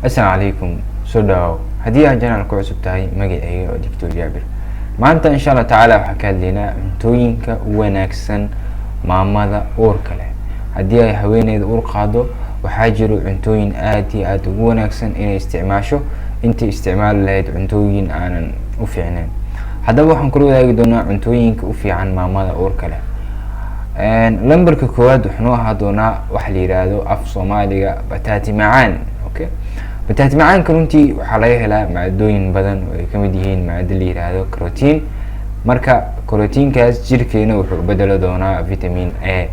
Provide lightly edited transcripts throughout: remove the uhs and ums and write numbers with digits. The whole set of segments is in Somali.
Assalaamu calaykum, soo dhawow. Haddii aad channel ku cusub tahay, magacayga waa Dr. Jaabir. Maanta insha Allah tacaala waxaan ka hadlaynaa cuntooyinka u wanaagsan maamada uurka leh. Haddii ay haweeneyda uur qaado, waxaa jiro cuntooyin aad iyo aad ugu wanaagsan inay isticmaasho intii isticmaali lahayd cuntooyin aanan u fiicnayn. Haddaba waxaan kula wadaagi doonaa cuntooyinka u fiican maamada uurka leh. Lambarka koowaad wuxuu ahaa doonaa waxa la yiraahdo af Soomaaliga bataati macaan. Okay, bataati macaanka runtii waxaa laga helaa maadooyin badan oo ay ka mid yihiin maado la yiraahdo protein. Marka proteinkaas jirkeena wuxuu u bedelo doonaa vitamin A.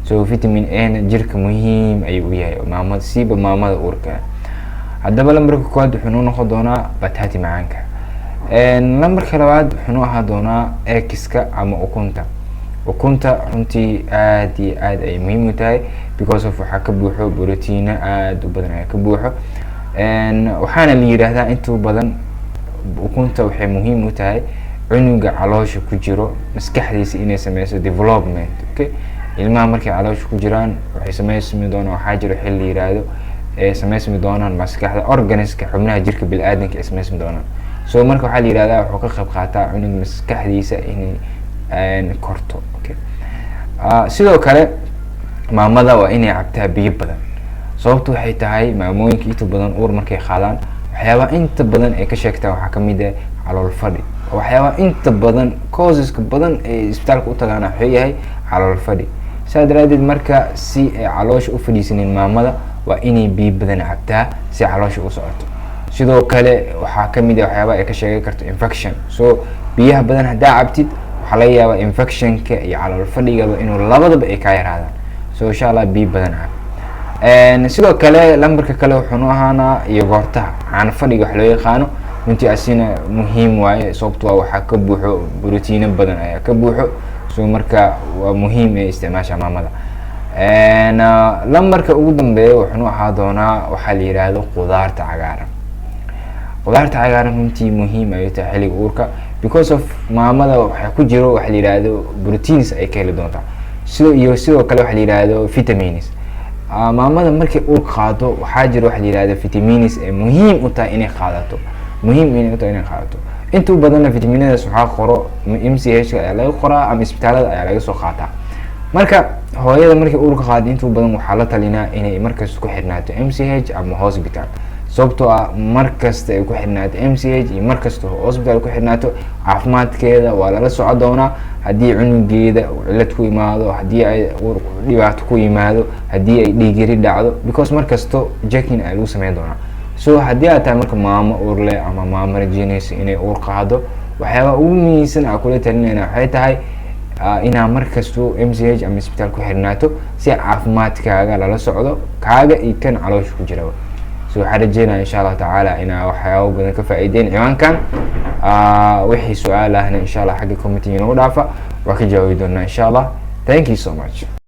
So vitamin A na jirka muhiim ayuu u yahay maamada maamada uurka. Haddaba lambarka koowaad wuxuu noqon doonaa bataati macaanka. Lambarka labaad wuxuu ahaa doonaa eggs-ka ama ukunta runtii aad iyo aad ay muhiim u tahay because of waxaa ka buuxo borotiino aad u badan ayaa ka buuxo. Waxaana la yiraahdaa inta badan ukunta waxay muhiim u tahay cunuga caloosha ku jiro maskaxdiisa inay sameyso development. Okay, ilmaha markay caloosha ku jiraan waxay sameysmi doonaan waxaa jiro xilli la yiraahdo sameysmi doonaan maskaxda organiska xubnaha jirka bini'aadamka ay sameysmi doonaan. So marka waxaa la yiraahdaa wuxuu ka qayb qaataa cunuga maskaxdiisa inay korto. Okay, sidoo kale maamada waa inay cabtaa biyo badan. Sababtu waxay tahay maamooyinka inta badan uur markay qaadaan waxyaabaha inta badan ay ka sheegtaa waxaa ka mid ah calool fadhi. Waxyaabaha inta badan causeska badan ee isbitaalka u tagaan waxay yahay calool fadhi. Sidaa daraadeed marka si ay caloosha u fadhiisanin maamada waa inay biyo badan cabtaa si caloosha u socoto. Sidoo kale waxaa ka mid ah waxyaabaha ay ka sheegi karto infection. So biyaha badan haddaa cabtid waxaa laga yaabaa infectionka iyo calool fadhigaba inuu labadaba ay ka yaraadaan. So insha Allah biyo badan cab. Sidoo kale lambarka kale wuxuu ahaana yogurtaha caano fadhiga wax loo yaqaano runtii asina muhiim waaye sababtoo waxaa ka buuxo borotiino badan ayaa ka buuxo. So marka waa muhiim in isticmaasha maamada. Lambarka ugu dambeeya wuxuu ahaa doonaa waxa la yiraahdo qudaarta cagaaran. Qudaarta cagaaran runtii muhiim ay tahay xilliga uurka because of maamada waxa ku jiro waxa la yiraahdo proteins ay ka heli doontaa. Sidoo kale waxa la yiraahdo vitamins. Maamada markay uur qaado waxaa jiro waxa la yiraahdo vitamins ee muhiim u tahay inay qaadato. Inta badan vitaminadaas waxaa qoro MCH ayaa laga qoraa ama isbitaalada ayaa laga soo qaataa. Marka hooyada markay uur qaado inta badan waxaa la talinaa inay markaas ku xirnaato MCH ama hospital. sababtoo ah markasta ay ku xirnaato MCH iyo markasta hospital ku xirnaato caafimaadkeeda waa lala socon doonaa. haddii cunugeeda cilad ku imaado, haddii ay dhibaato ku yimaado, haddii ay dhiig yari dhacdo because markasto checking ay lagu sameyn doonaa. So haddii aad tahay marka maamo uur leh ama maamo rajeynaysa inay uur qaado, waxyaabaha ugu muhiimsan aan kula talinayna waxay tahay inaa markasto MCH ama isbitaal ku xirnaato si caafimaadkaaga lala socdo kaaga iyo kan caloosha ku jiraba. So waxaan rajeynaa insha Allah tacaala inaa waxyaabo badan ka faa'iideyn ciwaankan. wixii su'aal ahna insha Allah xagga commenting inoo dhaafa waa ka jawaabi doonaa insha Allah. Thank you so much.